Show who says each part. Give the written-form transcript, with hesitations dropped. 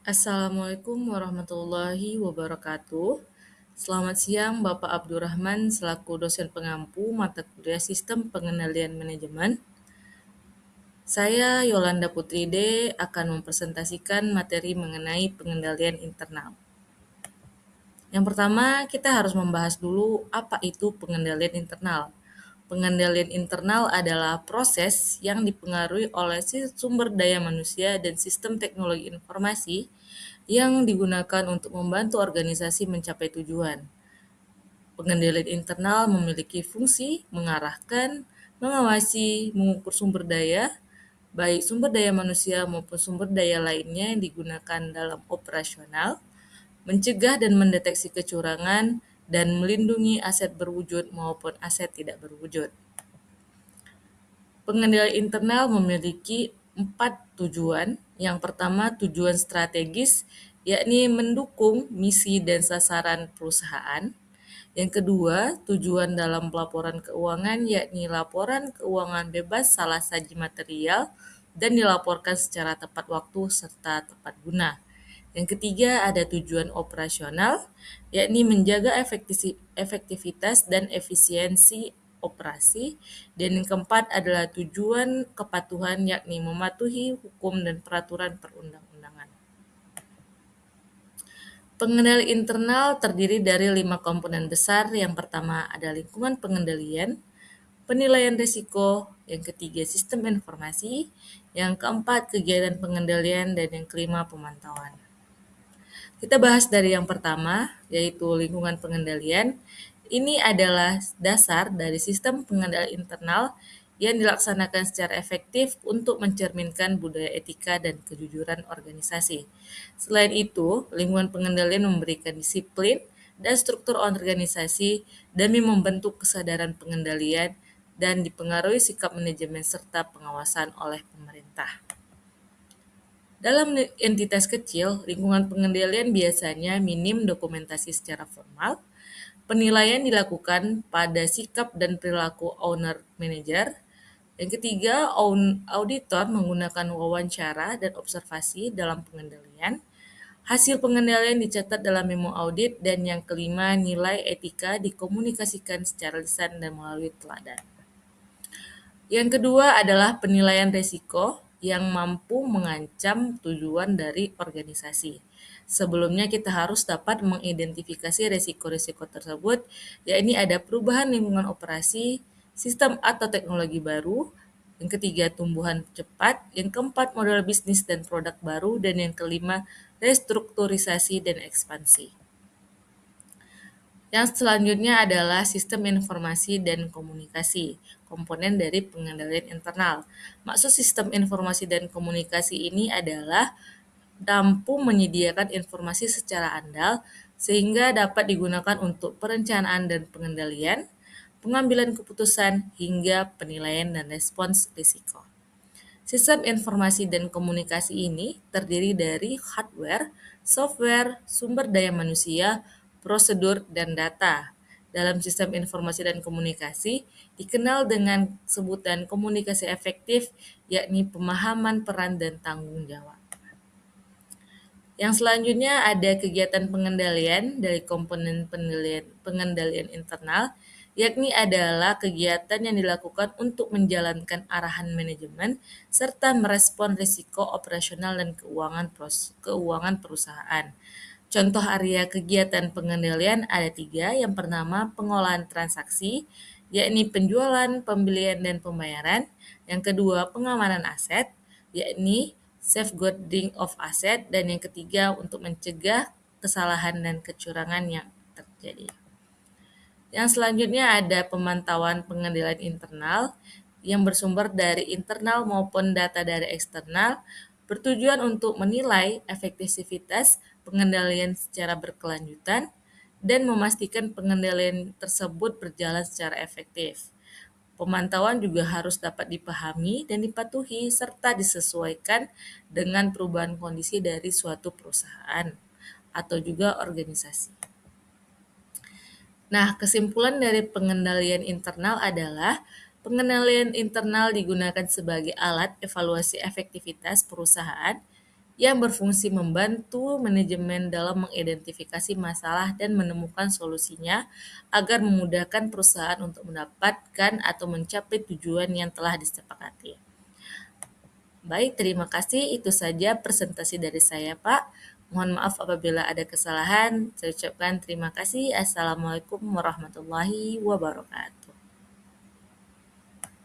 Speaker 1: Assalamualaikum warahmatullahi wabarakatuh. Selamat siang Bapak Abdurrahman selaku dosen pengampu mata kuliah Sistem Pengendalian Manajemen. Saya Yolanda Putri D akan mempresentasikan materi mengenai pengendalian internal. Yang pertama, kita harus membahas dulu apa itu pengendalian internal. Pengendalian internal adalah proses yang dipengaruhi oleh sumber daya manusia dan sistem teknologi informasi yang digunakan untuk membantu organisasi mencapai tujuan. Pengendalian internal memiliki fungsi mengarahkan, mengawasi, mengukur sumber daya, baik sumber daya manusia maupun sumber daya lainnya yang digunakan dalam operasional, mencegah dan mendeteksi kecurangan, dan melindungi aset berwujud maupun aset tidak berwujud. Pengendalian internal memiliki 4 tujuan. Yang pertama, tujuan strategis, yakni mendukung misi dan sasaran perusahaan. Yang kedua, tujuan dalam pelaporan keuangan, yakni laporan keuangan bebas salah saji material dan dilaporkan secara tepat waktu serta tepat guna. Yang ketiga, ada tujuan operasional, yakni menjaga efektivitas dan efisiensi operasi. Dan yang keempat adalah tujuan kepatuhan, yakni mematuhi hukum dan peraturan perundang-undangan. Pengendali internal terdiri dari 5 komponen besar. Yang pertama ada lingkungan pengendalian, penilaian risiko, yang ketiga sistem informasi, yang keempat kegiatan pengendalian, dan yang kelima pemantauan. Kita bahas dari yang pertama, yaitu lingkungan pengendalian. Ini adalah dasar dari sistem pengendalian internal yang dilaksanakan secara efektif untuk mencerminkan budaya etika dan kejujuran organisasi. Selain itu, lingkungan pengendalian memberikan disiplin dan struktur organisasi demi membentuk kesadaran pengendalian dan dipengaruhi sikap manajemen serta pengawasan oleh pemerintah. Dalam entitas kecil, lingkungan pengendalian biasanya minim dokumentasi secara formal. Penilaian dilakukan pada sikap dan perilaku owner-manager. Yang ketiga, auditor menggunakan wawancara dan observasi dalam pengendalian. Hasil pengendalian dicatat dalam memo audit. Dan yang kelima, nilai etika dikomunikasikan secara lisan dan melalui teladan. Yang kedua adalah penilaian risiko yang mampu mengancam tujuan dari organisasi. Sebelumnya kita harus dapat mengidentifikasi risiko-risiko tersebut, yakni ada perubahan lingkungan operasi, sistem atau teknologi baru, yang ketiga tumbuhan cepat, yang keempat model bisnis dan produk baru, dan yang kelima restrukturisasi dan ekspansi. Yang selanjutnya adalah sistem informasi dan komunikasi, komponen dari pengendalian internal. Maksud sistem informasi dan komunikasi ini adalah mampu menyediakan informasi secara andal sehingga dapat digunakan untuk perencanaan dan pengendalian, pengambilan keputusan, hingga penilaian dan respons risiko. Sistem informasi dan komunikasi ini terdiri dari hardware, software, sumber daya manusia, prosedur, dan data. Dalam sistem informasi dan komunikasi, dikenal dengan sebutan komunikasi efektif, yakni pemahaman peran dan tanggung jawab. Yang selanjutnya ada kegiatan pengendalian dari komponen pengendalian internal, yakni adalah kegiatan yang dilakukan untuk menjalankan arahan manajemen serta merespon risiko operasional dan keuangan perusahaan. Contoh area kegiatan pengendalian ada 3. Yang pertama, pengolahan transaksi, yakni penjualan, pembelian, dan pembayaran. Yang kedua, pengamanan aset, yakni safeguarding of asset, dan yang ketiga untuk mencegah kesalahan dan kecurangan yang terjadi. Yang selanjutnya ada pemantauan pengendalian internal yang bersumber dari internal maupun data dari eksternal, bertujuan untuk menilai efektivitas pengendalian secara berkelanjutan dan memastikan pengendalian tersebut berjalan secara efektif. Pemantauan juga harus dapat dipahami dan dipatuhi serta disesuaikan dengan perubahan kondisi dari suatu perusahaan atau juga organisasi. Nah, kesimpulan dari pengendalian internal adalah pengendalian internal digunakan sebagai alat evaluasi efektivitas perusahaan yang berfungsi membantu manajemen dalam mengidentifikasi masalah dan menemukan solusinya agar memudahkan perusahaan untuk mendapatkan atau mencapai tujuan yang telah disepakati. Baik, terima kasih. Itu saja presentasi dari saya, Pak. Mohon maaf apabila ada kesalahan. Saya ucapkan terima kasih. Assalamualaikum warahmatullahi wabarakatuh.